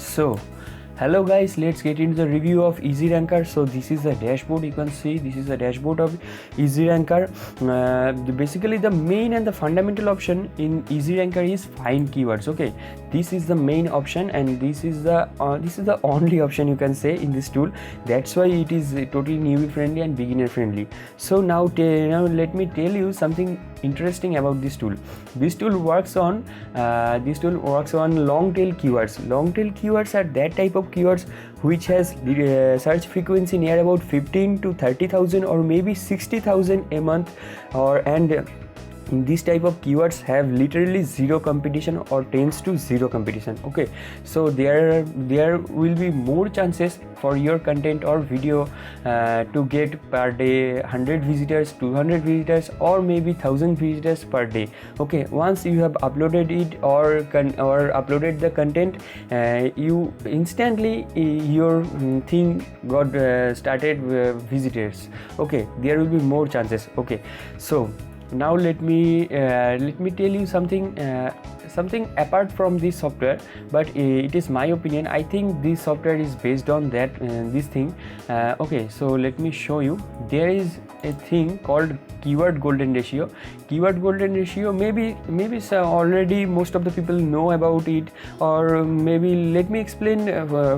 So hello guys, let's get into the review of EasyRanker. So this is the dashboard. You can see this is the dashboard of EasyRanker. Basically the main and the fundamental option in EasyRanker is find keywords. Okay, this is the main option and this is the only option you can say in this tool. That's why it is totally newbie friendly and beginner friendly. So now let me tell you something interesting about this tool. This tool works on long tail keywords. Long tail keywords are that type of keywords which has search frequency near about 15 to 30,000 or maybe 60,000 a month, these type of keywords have literally zero competition or tends to zero competition. Okay, so there will be more chances for your content or video to get per day 100 visitors, 200 visitors, or maybe 1000 visitors per day. Okay, once you have uploaded it or uploaded the content, you instantly your thing got started visitors. Okay, there will be more chances. Okay, so now let me tell you something apart from this software, but it is my opinion. I think this software is based on that this thing. Okay, so let me show you. There is a thing called keyword golden ratio. Keyword golden ratio, maybe already most of the people know about it, or maybe let me explain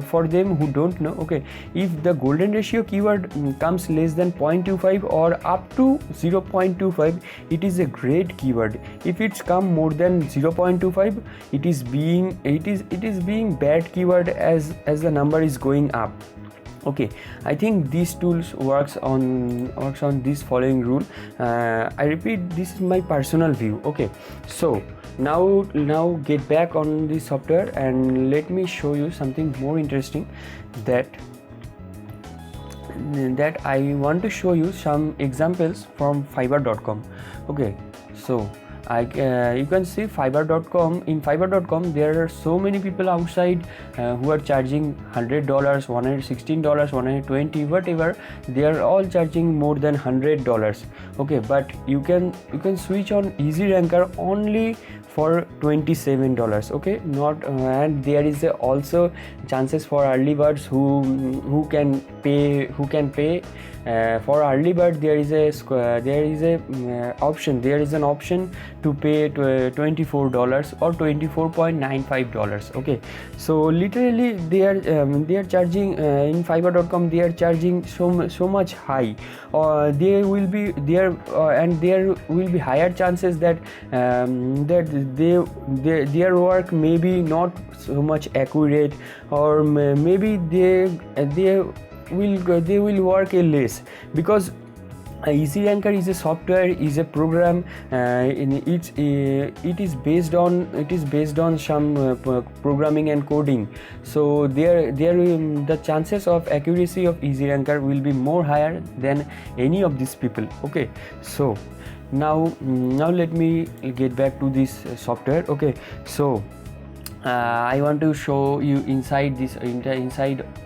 for them who don't know. Okay, if the golden ratio keyword comes less than 0.25 or up to 0.25, it is a great keyword. If it's come more than 0.25, it is being bad keyword as the number is going up. Okay, I think these tools works on this following rule. I repeat, this is my personal view. Okay, so now get back on the software and let me show you something more interesting that I want to show you some examples from Fiverr.com. Okay, so you can see Fiverr.com. In Fiverr.com there are so many people outside who are charging $100, $116, $120, whatever. They are all charging more than $100. Okay, but you can switch on EasyRanker only for $27. Okay, not and there is also chances for early birds who can pay. For early bird there is an option to pay $24 or $24.95. Okay, so literally they are charging in Fiverr.com. They are charging so much high, or there will be higher chances that their work may be not so much accurate, or maybe they will work a less, because EasyRanker is a software, is a program. It is based on some programming and coding. So the chances of accuracy of EasyRanker will be more higher than any of these people. Okay, so now let me get back to this software. Okay, so I want to show you inside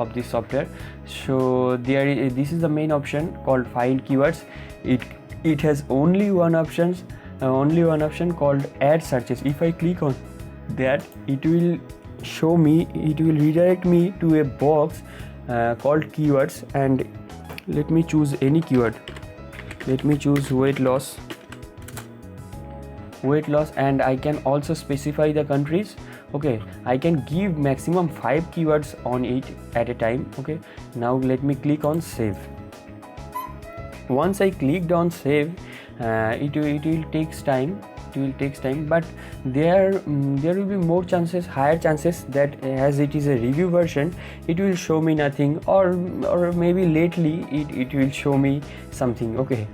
of this software. So this is the main option called find keywords. It has only one option called add searches. If I click on that, it will redirect me to a box called keywords, and let me choose any keyword. Let me choose weight loss, and I can also specify the countries. Okay, I can give maximum 5 keywords on it at a time. Okay, now let me click on save. Once I clicked on save, it will take time. But there will be higher chances that as it is a review version, it will show me nothing, or maybe lately it will show me something. Okay,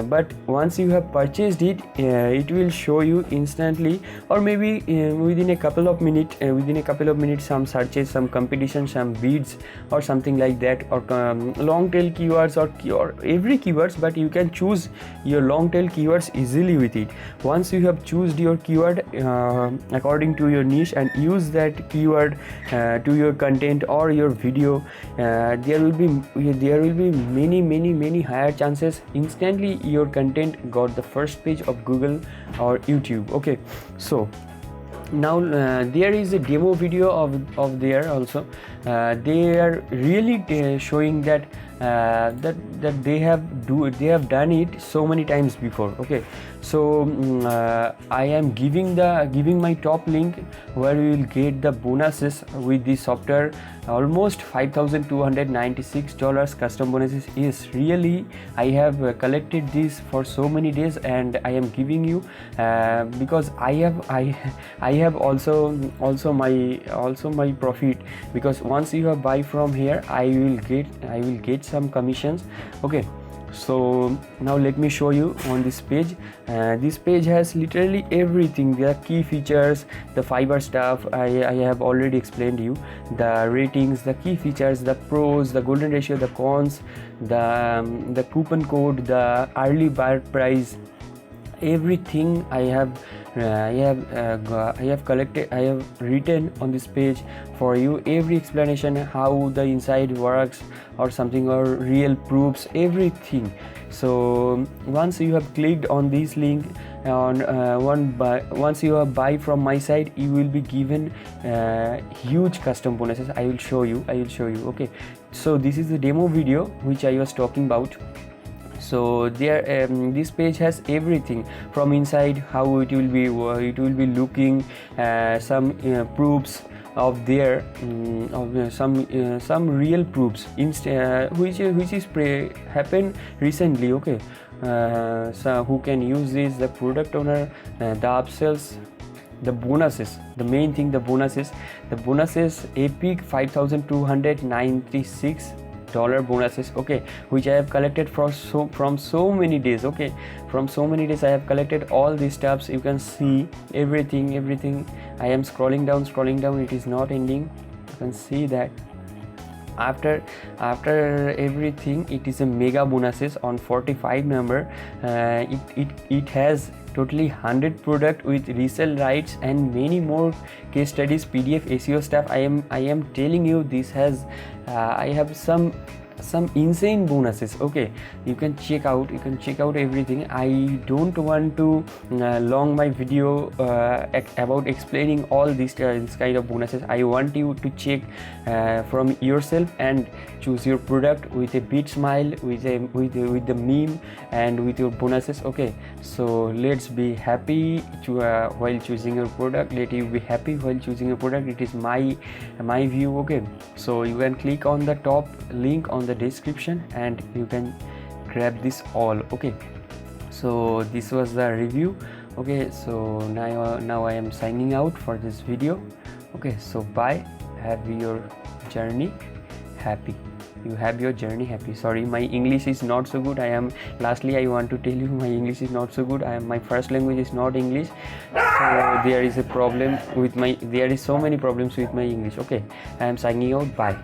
but once you have purchased it, it will show you instantly, or maybe within a couple of minutes some searches, some competition, some bids, or something like that, or long tail keywords or every keywords. But you can choose your long tail keywords easily with it. Once you have chosen your keyword according to your niche and use that keyword to your content or your video, there will be many higher chances instantly your content got the first page of Google or YouTube. Okay, so Now there is a demo video of there also. They are really showing that that they have done it so many times before. Okay, so I am giving my top link where you will get the bonuses with the software. Almost $5,296 custom bonuses is really, I have collected this for so many days, and I am giving you because I have also my profit, because once you have buy from here, I will get some commissions. Okay, so now let me show you on this page. This page has literally everything, the key features, the Fiverr stuff. I have already explained you the ratings, the key features, the pros, the golden ratio, the cons, the coupon code, the early bird price, everything I have collected, I have written on this page for you. Every explanation how the inside works or something, or real proofs, everything. So once you have clicked on this link on once you have buy from my side, you will be given huge custom bonuses. I will show you. Okay, so this is the demo video which I was talking about. So there this page has everything from inside, how it will be looking, some proofs of their some real proofs which is happened recently. Okay, so who can use this, the product owner, the upsells, the bonuses, the main thing, the bonuses epic $5,296 bonuses. Okay, which I have collected from so many days. Okay, from so many days I have collected all these stuffs. You can see everything. I am scrolling down, it is not ending. You can see that after everything, it is a mega bonuses on 45 number. It has totally 100 product with resale rights and many more case studies, PDF, SEO stuff. I am telling you, this has I have some insane bonuses. Okay, you can check out everything. I don't want to long my video about explaining all this kind of bonuses. I want you to check from yourself and choose your product with a big smile, with the meme and with your bonuses. Okay, so let's be happy while choosing your product. Let you be happy while choosing your product. It is my view. Okay, so you can click on the top link on the description and you can grab this all. Okay, so this was the review. Okay, so now I am signing out for this video. Okay, so bye. Have your journey happy. You have your journey happy. Sorry, my English is not so good. Lastly I want to tell you, my English is not so good. My first language is not English, so there is a problem with there is so many problems with my English. Okay, I am signing out. Bye.